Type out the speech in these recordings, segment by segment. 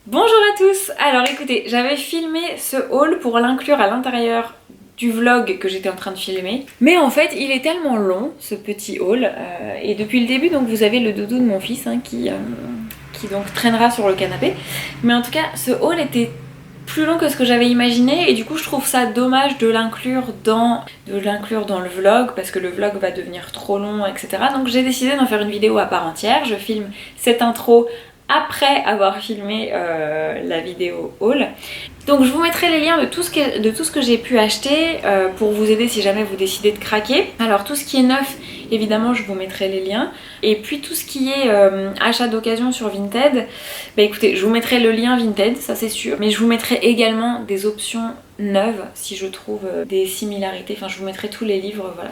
Bonjour à tous. Alors écoutez, j'avais filmé ce haul pour l'inclure à l'intérieur du vlog que j'étais en train de filmer. Mais en fait, il est tellement long, ce petit haul. Et depuis le début, donc vous avez le doudou de mon fils qui donc traînera sur le canapé. Mais en tout cas, ce haul était plus long que ce que j'avais imaginé et du coup je trouve ça dommage de l'inclure dans le vlog parce que le vlog va devenir trop long, etc. Donc j'ai décidé d'en faire une vidéo à part entière. Je filme cette intro après avoir filmé la vidéo haul. Donc je vous mettrai les liens de tout ce que j'ai pu acheter pour vous aider si jamais vous décidez de craquer. Alors tout ce qui est neuf, évidemment je vous mettrai les liens. Et puis tout ce qui est achat d'occasion sur Vinted, bah écoutez, je vous mettrai le lien Vinted, ça c'est sûr. Mais je vous mettrai également des options neuves si je trouve des similarités. Enfin je vous mettrai tous les livres, voilà,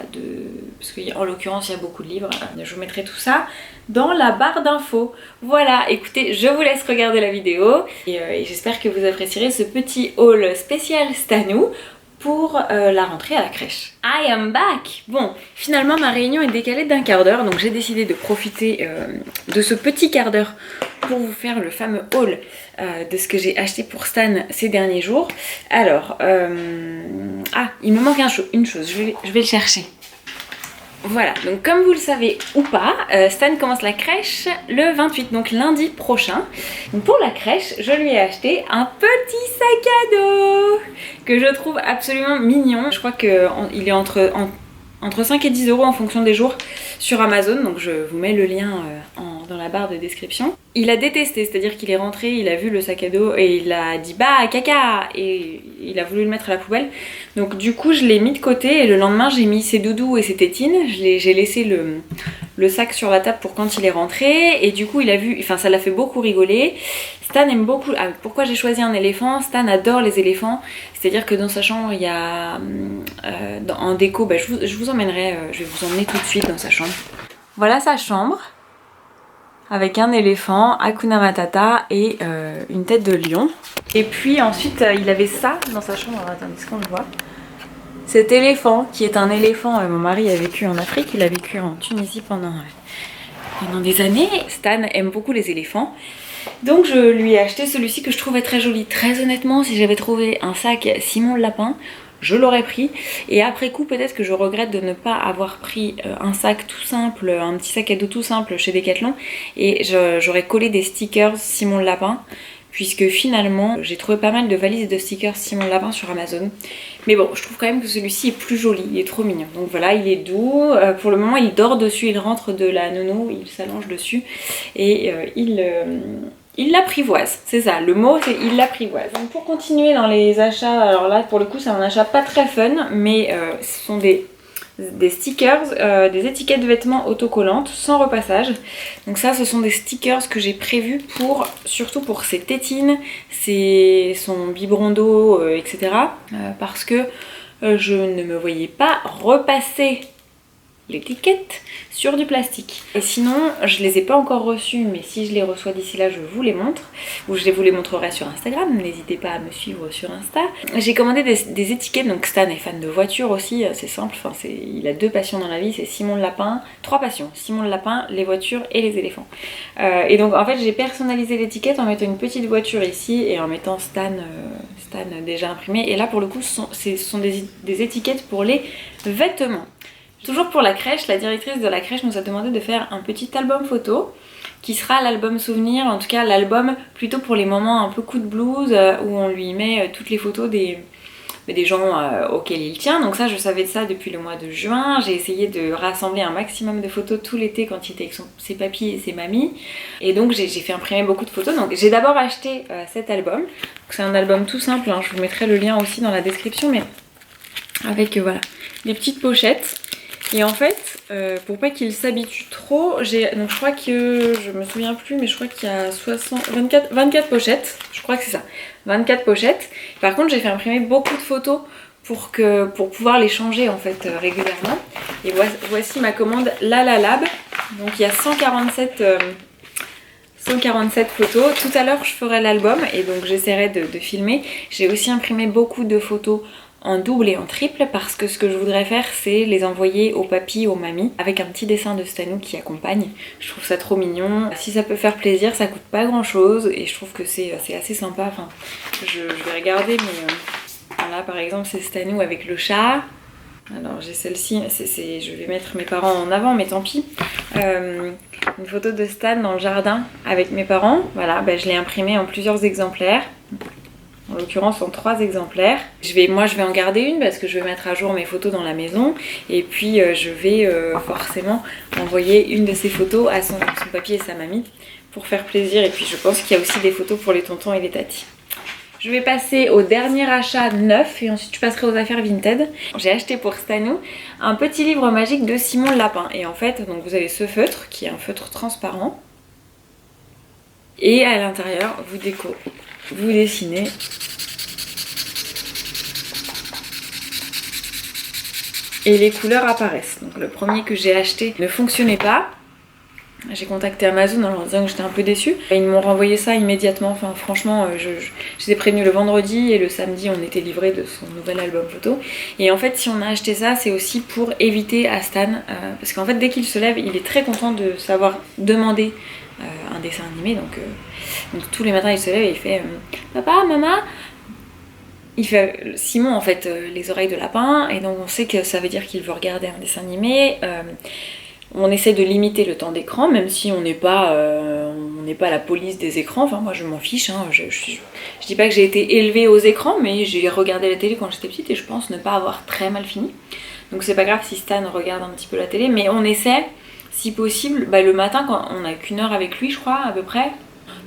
parce qu'en l'occurrence il y a beaucoup de livres. Je vous mettrai tout ça dans la barre d'infos. Voilà, écoutez, je vous laisse regarder la vidéo et j'espère que vous apprécierez ce petit haul spécial Stanou pour la rentrée à la crèche. I am back! Bon, finalement ma réunion est décalée d'un quart d'heure, donc j'ai décidé de profiter de ce petit quart d'heure pour vous faire le fameux haul de ce que j'ai acheté pour Stan ces derniers jours. Alors, il me manque une chose, je vais le chercher. Voilà, donc comme vous le savez ou pas, Stan commence la crèche le 28, donc lundi prochain. Donc pour la crèche, je lui ai acheté un petit sac à dos que je trouve absolument mignon. Je crois qu'il est entre 5 et 10 € en fonction des jours sur Amazon, donc je vous mets le lien dans la barre de description. Il a détesté, c'est-à-dire qu'il est rentré, il a vu le sac à dos et il a dit bah caca et il a voulu le mettre à la poubelle. Donc du coup je l'ai mis de côté et le lendemain j'ai mis ses doudous et ses tétines. J'ai laissé le sac sur la table pour quand il est rentré et du coup il a vu, enfin ça l'a fait beaucoup rigoler. Stan aime beaucoup, pourquoi j'ai choisi un éléphant? Stan adore les éléphants, c'est-à-dire que dans sa chambre il y a en déco, je vous emmènerai, je vais vous emmener tout de suite dans sa chambre. Voilà sa chambre, avec un éléphant, Hakuna Matata et une tête de lion. Et puis ensuite il avait ça dans sa chambre, alors attendez, est-ce qu'on le voit? Cet éléphant qui est un éléphant, mon mari a vécu en Afrique, il a vécu en Tunisie pendant des années. Stan aime beaucoup les éléphants. Donc je lui ai acheté celui-ci que je trouvais très joli. Très honnêtement, si j'avais trouvé un sac Simon le Lapin, je l'aurais pris. Et après coup, peut-être que je regrette de ne pas avoir pris un sac tout simple, un petit sac à dos tout simple chez Decathlon. Et j'aurais collé des stickers Simon le Lapin. Puisque finalement, j'ai trouvé pas mal de valises de stickers Simon le Lapin sur Amazon. Mais bon, je trouve quand même que celui-ci est plus joli, il est trop mignon. Donc voilà, il est doux. Pour le moment, il dort dessus, il rentre de la nounou, il s'allonge dessus. Et il l'apprivoise, c'est ça, le mot c'est il l'apprivoise. Donc pour continuer dans les achats, alors là pour le coup c'est un achat pas très fun, mais ce sont des stickers, des étiquettes de vêtements autocollantes sans repassage. Donc ça ce sont des stickers que j'ai prévus surtout pour ses tétines, son biberon d'eau, etc. Parce que je ne me voyais pas repasser l'étiquette sur du plastique. Et sinon, je les ai pas encore reçus, mais si je les reçois d'ici là, je vous les montre. Ou je vous les montrerai sur Instagram, n'hésitez pas à me suivre sur Insta. J'ai commandé des étiquettes, donc Stan est fan de voitures aussi, c'est simple, il a 2 passions dans la vie, c'est Simon le Lapin, 3 passions, Simon le Lapin, les voitures et les éléphants. Et donc en fait j'ai personnalisé l'étiquette en mettant une petite voiture ici et en mettant Stan déjà imprimé. Et là pour le coup ce sont des étiquettes pour les vêtements. Toujours pour la crèche, la directrice de la crèche nous a demandé de faire un petit album photo qui sera l'album souvenir, en tout cas l'album plutôt pour les moments un peu coup de blues où on lui met toutes les photos des gens auxquels il tient. Donc ça, je savais de ça depuis le mois de juin. J'ai essayé de rassembler un maximum de photos tout l'été quand il était avec ses papis et ses mamies. Et donc j'ai fait imprimer beaucoup de photos. Donc j'ai d'abord acheté cet album. C'est un album tout simple, hein. Je vous mettrai le lien aussi dans la description, mais avec voilà, les petites pochettes. Et en fait, pour pas qu'il s'habitue trop, donc je crois que, je me souviens plus, mais je crois qu'il y a 24 pochettes, je crois que c'est ça, 24 pochettes. Par contre, j'ai fait imprimer beaucoup de photos pour pouvoir les changer en fait régulièrement. Et voici ma commande Lab. Donc il y a 147 photos. Tout à l'heure, je ferai l'album et donc j'essaierai de filmer. J'ai aussi imprimé beaucoup de photos en double et en triple parce que ce que je voudrais faire c'est les envoyer au papy, aux mamies avec un petit dessin de Stanou qui accompagne. Je trouve ça trop mignon. Si ça peut faire plaisir, ça coûte pas grand chose et je trouve que c'est assez sympa. Enfin, je vais regarder mais là par exemple c'est Stanou avec le chat. Alors j'ai celle-ci, je vais mettre mes parents en avant mais tant pis. Une photo de Stan dans le jardin avec mes parents. Voilà, je l'ai imprimée en plusieurs exemplaires. En l'occurrence en 3 exemplaires. Moi je vais en garder une parce que je vais mettre à jour mes photos dans la maison. Et puis je vais forcément envoyer une de ces photos à son papy et sa mamie pour faire plaisir. Et puis je pense qu'il y a aussi des photos pour les tontons et les tatis. Je vais passer au dernier achat neuf et ensuite je passerai aux affaires Vinted. J'ai acheté pour Stanou un petit livre magique de Simon le Lapin. Et en fait, donc vous avez ce feutre qui est un feutre transparent. Et à l'intérieur, vous dessinez et les couleurs apparaissent. Donc le premier que j'ai acheté ne fonctionnait pas. J'ai contacté Amazon en leur disant que j'étais un peu déçue. Et ils m'ont renvoyé ça immédiatement. Enfin franchement, j'étais prévenue le vendredi et le samedi on était livré de son nouvel album photo. Et en fait si on a acheté ça, c'est aussi pour éviter à Stan, parce qu'en fait dès qu'il se lève, il est très content de savoir demander un dessin animé. Donc tous les matins il se lève et il fait papa, maman. Il fait Simon en fait les oreilles de lapin et donc on sait que ça veut dire qu'il veut regarder un dessin animé. On essaie de limiter le temps d'écran même si on n'est pas la police des écrans. Enfin moi je m'en fiche, hein. Je dis pas que j'ai été élevée aux écrans mais j'ai regardé la télé quand j'étais petite et je pense ne pas avoir très mal fini. Donc c'est pas grave si Stan regarde un petit peu la télé mais on essaie si possible le matin quand on n'a qu'une heure avec lui je crois à peu près.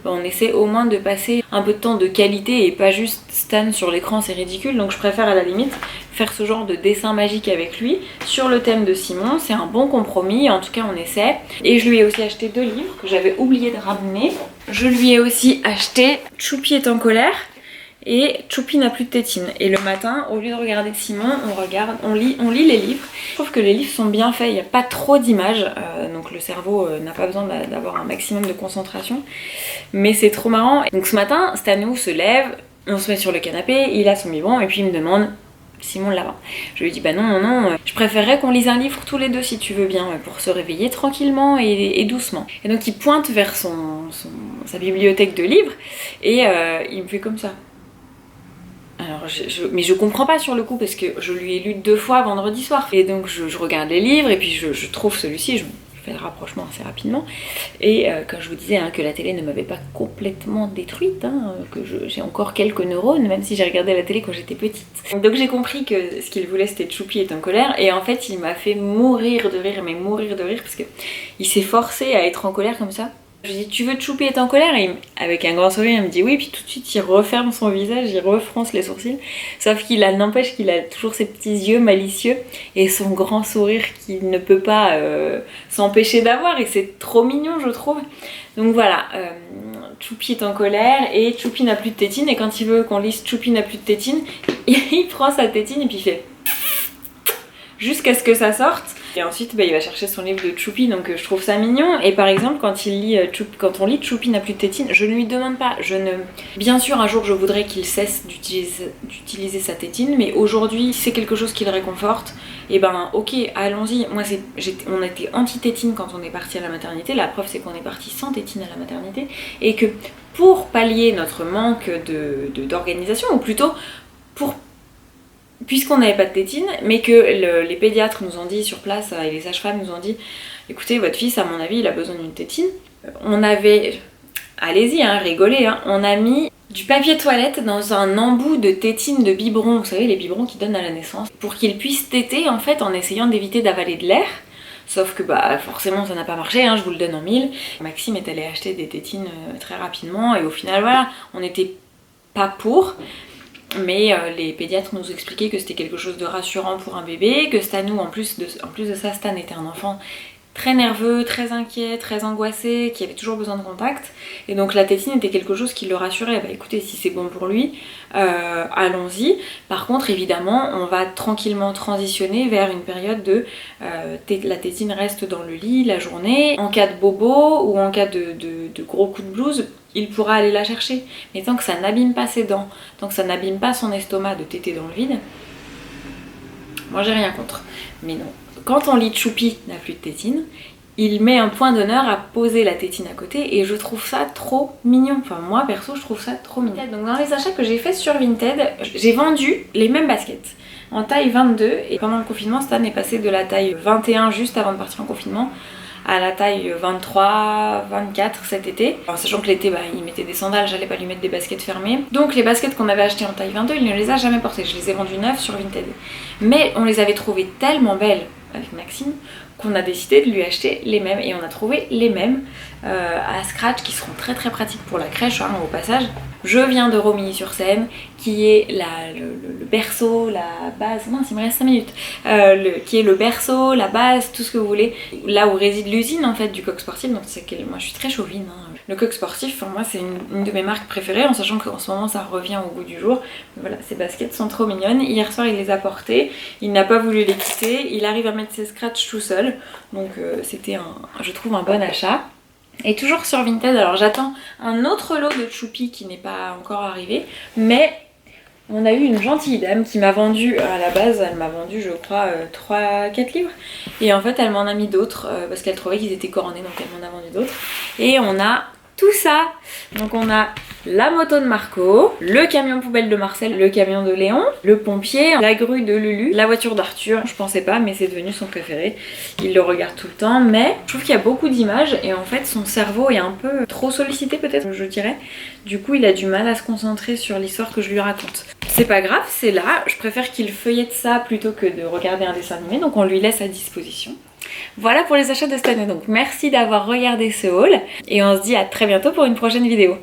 On essaie au moins de passer un peu de temps de qualité et pas juste Stan sur l'écran, c'est ridicule. Donc je préfère à la limite faire ce genre de dessin magique avec lui sur le thème de Simon. C'est un bon compromis, en tout cas on essaie. Et je lui ai aussi acheté 2 livres que j'avais oublié de ramener. Je lui ai aussi acheté Choupi est en colère et Choupi n'a plus de tétine. Et le matin, au lieu de regarder Simon, on lit les livres. Je trouve que les livres sont bien faits, il n'y a pas trop d'images, donc le cerveau n'a pas besoin d'avoir un maximum de concentration. Mais c'est trop marrant. Donc ce matin, Stanou se lève, on se met sur le canapé, il a son biberon et puis il me demande Simon le Lapin. Je lui dis non, je préférerais qu'on lise un livre tous les deux si tu veux bien, pour se réveiller tranquillement et doucement. Et donc il pointe vers sa bibliothèque de livres et il me fait comme ça. Alors mais je comprends pas sur le coup parce que je lui ai lu 2 fois vendredi soir. Et donc je regarde les livres et puis je trouve celui-ci, je fais le rapprochement assez rapidement. Et quand je vous disais que la télé ne m'avait pas complètement détruite, que j'ai encore quelques neurones, même si j'ai regardé la télé quand j'étais petite. Donc j'ai compris que ce qu'il voulait c'était Choupi est en colère. Et en fait il m'a fait mourir de rire, mais mourir de rire parce que il s'est forcé à être en colère comme ça. Je lui dis tu veux Choupi est en colère et avec un grand sourire il me dit oui, puis tout de suite il referme son visage, il refronce les sourcils, sauf qu'il n'empêche qu'il a toujours ses petits yeux malicieux et son grand sourire qu'il ne peut pas s'empêcher d'avoir et c'est trop mignon je trouve. Donc voilà, Choupi est en colère et Choupi n'a plus de tétine et quand il veut qu'on lise Choupi n'a plus de tétine, il prend sa tétine et puis il fait jusqu'à ce que ça sorte. Et ensuite il va chercher son livre de Choupi, donc je trouve ça mignon. Et par exemple quand on lit Choupi n'a plus de tétine, je ne lui demande pas, bien sûr un jour je voudrais qu'il cesse d'utiliser sa tétine, mais aujourd'hui si c'est quelque chose qui le réconforte, et ok allons-y. Moi on était anti-tétine quand on est parti à la maternité, la preuve c'est qu'on est parti sans tétine à la maternité, et que pour pallier notre manque d'organisation, ou plutôt puisqu'on n'avait pas de tétine, mais que les pédiatres nous ont dit sur place et les sages-femmes nous ont dit écoutez votre fils à mon avis il a besoin d'une tétine, on avait, allez-y rigolez, on a mis du papier toilette dans un embout de tétine de biberon, vous savez les biberons qui donnent à la naissance, pour qu'il puisse téter en fait en essayant d'éviter d'avaler de l'air. Sauf que forcément ça n'a pas marché, je vous le donne en mille. Maxime est allé acheter des tétines très rapidement et au final voilà, on n'était pas pour. Mais les pédiatres nous expliquaient que c'était quelque chose de rassurant pour un bébé, que Stanou, en plus de ça, Stan était un enfant très nerveux, très inquiet, très angoissé, qui avait toujours besoin de contact. Et donc la tétine était quelque chose qui le rassurait. Écoutez, si c'est bon pour lui, allons-y. Par contre, évidemment, on va tranquillement transitionner vers une période de la tétine reste dans le lit la journée. En cas de bobo ou en cas de gros coup de blues, il pourra aller la chercher. Mais tant que ça n'abîme pas ses dents, tant que ça n'abîme pas son estomac de téter dans le vide, moi j'ai rien contre. Mais non, quand on lit Choupi n'a plus de tétine, il met un point d'honneur à poser la tétine à côté et je trouve ça trop mignon. Enfin moi perso je trouve ça trop mignon. Donc dans les achats que j'ai fait sur Vinted, j'ai vendu les mêmes baskets en taille 22 et pendant le confinement Stan est passé de la taille 21 juste avant de partir en confinement à la taille 23, 24 cet été. En sachant que l'été il mettait des sandales, j'allais pas lui mettre des baskets fermées. Donc les baskets qu'on avait achetées en taille 22, il ne les a jamais portées. Je les ai vendues neuves sur Vinted. Mais on les avait trouvées tellement belles avec Maxime qu'on a décidé de lui acheter les mêmes et on a trouvé les mêmes à Scratch qui seront très très pratiques pour la crèche au passage. Je viens de Romilly-sur-Seine qui est le berceau, la base, mince il me reste 5 minutes, qui est le berceau, la base, tout ce que vous voulez, là où réside l'usine en fait du coq sportif, donc c'est que moi je suis très chauvine. Le coq sportif, pour moi c'est une de mes marques préférées en sachant qu'en ce moment ça revient au goût du jour. Voilà, ces baskets sont trop mignonnes, hier soir il les a portées, il n'a pas voulu les quitter, il arrive à mettre ses scratchs tout seul, donc c'était je trouve un bon achat. Et toujours sur Vinted, alors j'attends un autre lot de Choupi qui n'est pas encore arrivé, mais on a eu une gentille dame qui m'a vendu, à la base elle m'a vendu je crois 3-4 livres, et en fait elle m'en a mis d'autres parce qu'elle trouvait qu'ils étaient cornés, donc elle m'en a vendu d'autres, et on a tout ça. Donc on a la moto de Marco, le camion poubelle de Marcel, le camion de Léon, le pompier, la grue de Lulu, la voiture d'Arthur, je pensais pas mais c'est devenu son préféré, il le regarde tout le temps, mais je trouve qu'il y a beaucoup d'images et en fait son cerveau est un peu trop sollicité peut-être je dirais, du coup il a du mal à se concentrer sur l'histoire que je lui raconte. C'est pas grave, c'est là, je préfère qu'il feuillette ça plutôt que de regarder un dessin animé, donc on lui laisse à disposition. Voilà pour les achats de cette année, donc merci d'avoir regardé ce haul et on se dit à très bientôt pour une prochaine vidéo.